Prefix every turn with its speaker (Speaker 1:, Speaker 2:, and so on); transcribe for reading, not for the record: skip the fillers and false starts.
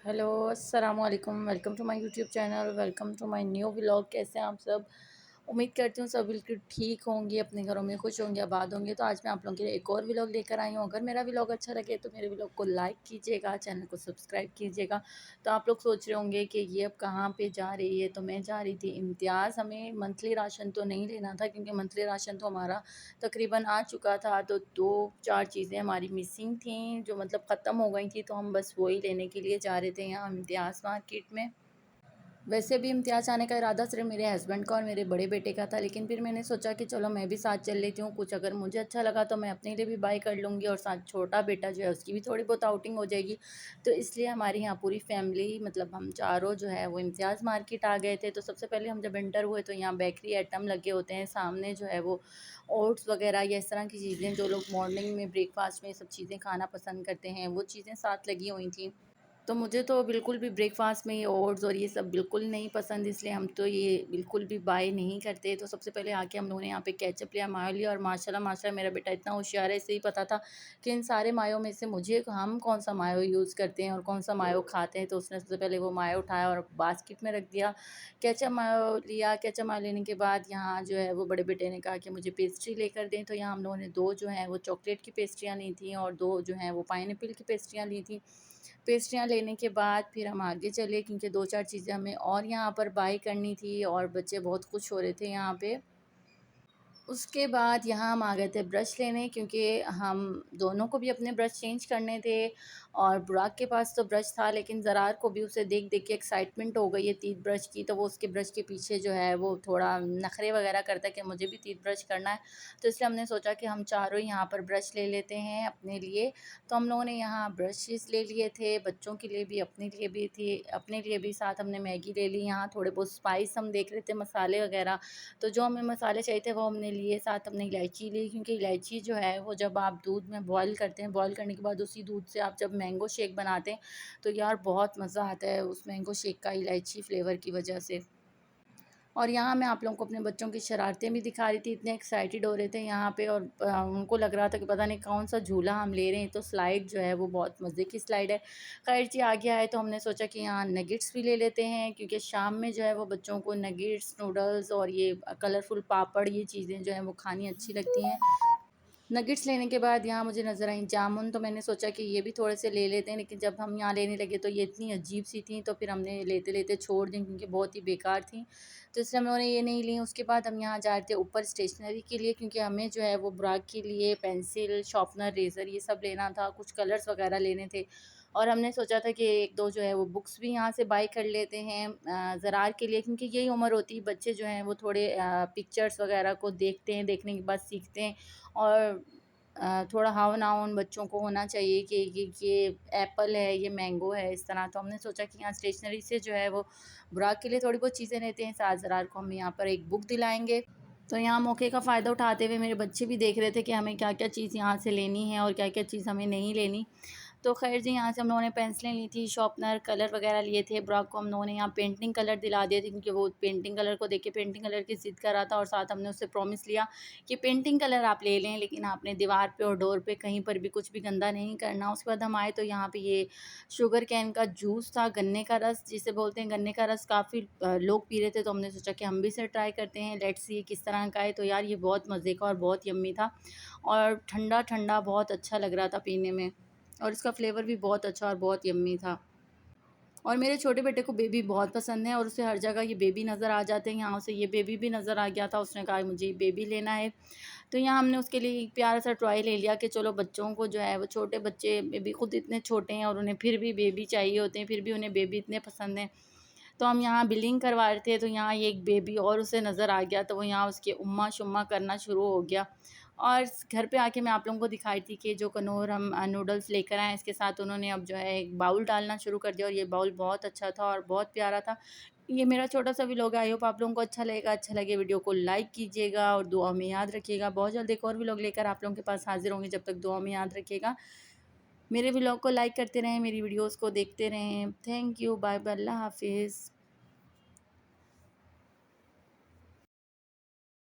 Speaker 1: Hello, अस्सलाम वालेकुम। Welcome to my YouTube channel, welcome to my new vlog. कैसे हैं आप सब? उम्मीद करती हूँ सब बिल्कुल ठीक होंगे, अपने घरों में खुश होंगे, आबाद होंगे। तो आज मैं आप लोगों के लिए एक और व्लॉग लेकर आई हूँ। अगर मेरा व्लॉग अच्छा लगे तो मेरे व्लॉग को लाइक कीजिएगा, चैनल को सब्सक्राइब कीजिएगा। तो आप लोग सोच रहे होंगे कि ये अब कहाँ पे जा रही है। तो मैं जा रही थी इम्तियाज़। हमें मंथली राशन तो नहीं लेना था क्योंकि मंथली राशन तो हमारा तकरीबन आ चुका था। तो 2-4 चीज़ें हमारी मिसिंग थी जो मतलब ख़त्म हो गई थी, तो हम बस वही लेने के लिए जा रहे थे यहाँ इम्तियाज़ मार्केट में। वैसे भी इम्तियाज़ आने का इरादा सिर्फ मेरे हस्बैंड का और मेरे बड़े बेटे का था, लेकिन फिर मैंने सोचा कि चलो मैं भी साथ चल लेती हूँ। कुछ अगर मुझे अच्छा लगा तो मैं अपने लिए भी बाय कर लूँगी और साथ छोटा बेटा जो है उसकी भी थोड़ी बहुत आउटिंग हो जाएगी। तो इसलिए हमारी यहाँ पूरी फैमिली मतलब हम चारों जो है वो इम्तियाज़ मार्केट आ गए थे। तो सबसे पहले हम जब एंटर हुए तो यहाँ बेकरी आइटम लगे होते हैं, सामने जो है वो ओट्स वगैरह या इस तरह की चीज़ें जो लोग मॉर्निंग में ब्रेकफास्ट में ये सब चीज़ें खाना पसंद करते हैं, वो चीज़ें साथ लगी हुई थी। तो मुझे तो बिल्कुल भी ब्रेकफ़ास्ट में ये ओट्स और ये सब बिल्कुल नहीं पसंद, इसलिए हम तो ये बिल्कुल भी बाय नहीं करते। तो सबसे पहले आके हम लोगों ने यहाँ पे केचअप लिया, मायो लिया और माशाल्लाह मेरा बेटा इतना होशियार है, इसे ही पता था कि इन सारे मायो में से मुझे हम कौन-सा मायो यूज़ करते हैं और कौन-सा मायो खाते हैं। तो उसने सबसे पहले वो मायो उठाया और बास्केट में रख दिया। केचअप मायो लिया, केचअप मायो लेने के बाद यहाँ जो है वो बड़े बेटे ने कहा कि मुझे पेस्ट्री लेकर दें। तो यहाँ हम लोगों ने 2 जो हैं वो चॉकलेट की पेस्ट्रियाँ ली थी और 2 जो हैं वो पाइनएप्पल की पेस्ट्रियाँ ली थी। पेस्ट्रियाँ लेने के बाद फिर हम आगे चले क्योंकि 2-4 चीज़ें हमें और यहाँ पर बाय करनी थी और बच्चे बहुत खुश हो रहे थे यहाँ पे। उसके बाद यहाँ हम आ गए थे ब्रश लेने क्योंकि हम दोनों को भी अपने ब्रश चेंज करने थे और बुराक के पास तो ब्रश था, लेकिन ज़रार को भी उसे देख-देख के एक्साइटमेंट हो गई है टीथ ब्रश की, तो वो उसके ब्रश के पीछे जो है वो थोड़ा नखरे वगैरह करता है कि मुझे भी टीथ ब्रश करना है। तो इसलिए हमने सोचा कि हम चारों ही यहाँ पर ब्रश ले लेते हैं अपने लिए। तो हम लोगों ने यहाँ ब्रशेज़ ले लिए थे, बच्चों के लिए भी, अपने लिए भी थी, अपने लिए भी साथ हमने मैगी ले ली। यहाँ थोड़े बहुत स्पाइस हम देख रहे थे, मसाले वगैरह। तो जो हमें मसाले चाहिए थे वो हमने लिए, साथ हमने इलायची ली क्योंकि इलायची जो है वो जब आप दूध में बॉयल करते हैं, बॉयल करने के बाद उसी दूध से आप जब मैंगो शेक बनाते हैं तो यार बहुत मज़ा आता है उस मैंगो शेक का इलायची फ्लेवर की वजह से। और यहाँ मैं आप लोगों को अपने बच्चों की शरारतें भी दिखा रही थी, इतने एक्साइटेड हो रहे थे यहाँ पे और उनको लग रहा था कि पता नहीं कौन-सा झूला हम ले रहे हैं। तो स्लाइड जो है वो बहुत मज़े की स्लाइड है। खैर जी, आ गया है तो हमने सोचा कि यहाँ नगेट्स भी ले लेते हैं क्योंकि शाम में जो है वो बच्चों को नगेट्स, नूडल्स और ये कलरफुल पापड़, ये चीज़ें जो हैं वो खानी अच्छी लगती हैं। नगेट्स लेने के बाद यहाँ मुझे नज़र आई जामुन, तो मैंने सोचा कि ये भी थोड़े से ले लेते हैं, लेकिन जब हम यहाँ लेने लगे तो ये इतनी अजीब-सी थी तो फिर हमने लेते-लेते छोड़ दी क्योंकि बहुत ही बेकार थी। तो इसलिए हम लोगों ने ये नहीं ली। उसके बाद हम यहाँ जा रहे थे ऊपर स्टेशनरी के लिए क्योंकि हमें जो है वो बुराक के लिए पेंसिल, शार्पनर, रेज़र ये सब लेना था, कुछ कलर्स वगैरह लेने थे और हमने सोचा था कि 1-2 जो है वो बुक्स भी यहाँ से बाय कर लेते हैं ज़रार के लिए क्योंकि यही उम्र होती है, बच्चे जो हैं वो थोड़े पिक्चर्स वगैरह को देखते हैं, देखने के बाद सीखते हैं और थोड़ा हाव-भाव उन बच्चों को होना चाहिए कि ये एप्पल है, ये मैंगो है, इस तरह। तो हमने सोचा कि यहाँ स्टेशनरी से जो है वो बुराक के लिए थोड़ी बहुत चीज़ें लेते हैं, साथ ज़रार को हम यहाँ पर एक बुक दिलाएँगे। तो यहाँ मौके का फ़ायदा उठाते हुए मेरे बच्चे भी देख रहे थे कि हमें क्या-क्या चीज़ यहाँ से लेनी है और क्या-क्या चीज़ हमें नहीं लेनी। तो ख़ैर जी, यहाँ से हम लोगों ने पेंसिलें ली थी, शार्पनर, कलर वग़ैरह लिए थे। बुराक को हम लोगों ने यहाँ पेंटिंग कलर दिला दिए थे क्योंकि वो पेंटिंग कलर को देख के पेंटिंग कलर की ज़िद कर रहा था और साथ हमने उससे प्रॉमिस लिया कि पेंटिंग कलर आप ले लें, लेकिन आपने दीवार पे और डोर पे कहीं पर भी कुछ भी गंदा नहीं करना। उसके बाद हम आए तो यहाँ पे ये शुगर कैन का जूस था, गन्ने का रस जिसे बोलते हैं, गन्ने का रस काफ़ी लोग पी रहे थे, तो हमने सोचा कि हम भी इसे ट्राई करते हैं, लेट्स सी किस तरह का है। तो यार ये बहुत मज़े का और बहुत यम्मी था और ठंडा-ठंडा बहुत अच्छा लग रहा था पीने में और इसका फ्लेवर भी बहुत अच्छा और बहुत यम्मी था। और मेरे छोटे बेटे को बेबी बहुत पसंद है और उसे हर जगह ये बेबी नज़र आ जाते हैं, यहाँ उसे ये बेबी भी नज़र आ गया था, उसने कहा मुझे ये बेबी लेना है। तो यहाँ हमने उसके लिए एक प्यारा सा टॉय ले लिया कि चलो बच्चों को जो है वो छोटे बच्चे बेबी खुद इतने छोटे हैं और उन्हें फिर भी बेबी चाहिए होते हैं, फिर भी उन्हें बेबी इतने पसंद हैं। तो हम यहाँ बिलिंग करवा रहे थे तो यहाँ ये एक बेबी और उसे नज़र आ गया, तो वो यहाँ उसके उम्मा-शुम्मा करना शुरू हो गया। और घर पे आके मैं आप लोगों को दिखाई थी कि जो कनौर हम नूडल्स लेकर आए, इसके साथ उन्होंने अब जो है एक बाउल डालना शुरू कर दिया और ये बाउल बहुत अच्छा था और बहुत प्यारा था। ये मेरा छोटा-सा व्लॉग है, आई होप आप लोगों को अच्छा लगेगा। अच्छा लगे वीडियो को लाइक कीजिएगा और दुआ में याद रखिएगा। बहुत जल्द एक और व्लॉग लेकर आप लोगों के पास हाज़िर होंगे, जब तक दुआ में याद रखिएगा। मेरे व्लॉग को लाइक करते रहें, मेरी वीडियोज़ को देखते रहें। थैंक यू, बाय बाय, अल्लाह हाफ़िज़।